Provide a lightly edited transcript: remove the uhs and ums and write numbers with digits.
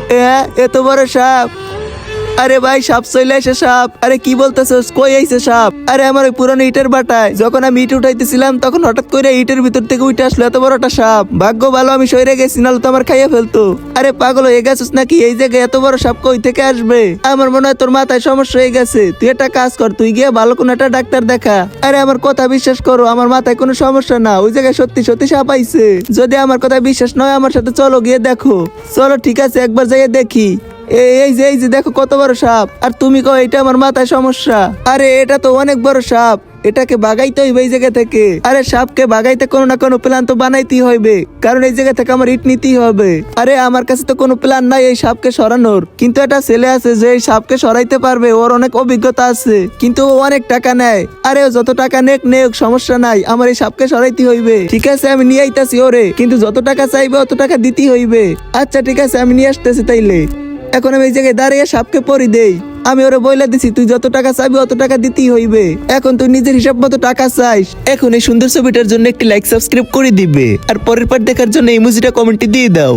এত বড় সাপ! আরে ভাই, সাপ চলে আসে সাপ! আরে কি বলতেছস? কই আইছে সাপ? আরে আমার ওই পুরানো ইটের বাটায় যখন আমি ইট উঠাইতেছিলাম তখন হঠাৎ করে ইটের ভিতর থেকে উঠে আসলো এত বড় একটা সাপ। ভাগ্য ভালো আমি সইরে গেছি, নাহলে তো আমার খাইয়ে ফেলতো। আরে পাগল হয়ে গেছিস নাকি? এই জায়গায় এত বড় সাপ কই থেকে আসবে? আমার মনে হয় তোর মাথায় সমস্যা হয়ে গেছে। তুই একটা কাজ কর, তুই গিয়ে ভালো কোনো একটা ডাক্তার দেখা। আরে আমার কথা বিশ্বাস করো, আমার মাথায় কোনো সমস্যা না। ওই জায়গায় সত্যি সত্যি সাপ আইছে। যদি আমার কথা বিশ্বাস নয় আমার সাথে চলো, গিয়ে দেখো। চলো ঠিক আছে, একবার যাইয়ে দেখি। এই যে দেখো কত বড় সাপ, আর তুমি কও এটা আমার মাথায় সমস্যা। আরে এটা তো অনেক বড় সাপ, এটাকে বাগাইতে হইবে এই জায়গা থেকে। আরে সাপকে বাগাইতে কোনো না কোনো প্ল্যান তো বানাইতেই হইবে, কারণ এই জায়গা থেকে আমার ইট নিতেই হবে। আরে আমার কাছে তো কোনো প্ল্যান নাই এই সাপকে সরানোর, কিন্তু একটা ছেলে আছে যে এই সাপকে সরাইতে পারবে, ওর অনেক অভিজ্ঞতা আছে, কিন্তু ও অনেক টাকা নেয়। আরে ও যত টাকা নেক সমস্যা নাই, আমার এই সাপকে সরাইতে হইবে। ঠিক আছে আমি নিয়ে আইতাছি ওরে, কিন্তু যত টাকা চাইবে অত টাকা দিতেই হইবে। আচ্ছা ঠিক আছে, আমি নিয়ে আসতেছি তাইলে। এখন আমি এই জায়গায় দাঁড়িয়ে সাপকে পরি দেই। আমি ওরা বইলা দিছি তুই যত টাকা চাইবি অত টাকা দিতেই হইবে। এখন তুই নিজের হিসাব মতো টাকা চাইস। এখন এই সুন্দর ছবিটার জন্য একটি লাইক সাবস্ক্রাইব করে দিবে, আর পরের পার্ট দেখার জন্য ইমোজিটা কমেন্টে দিয়ে দাও।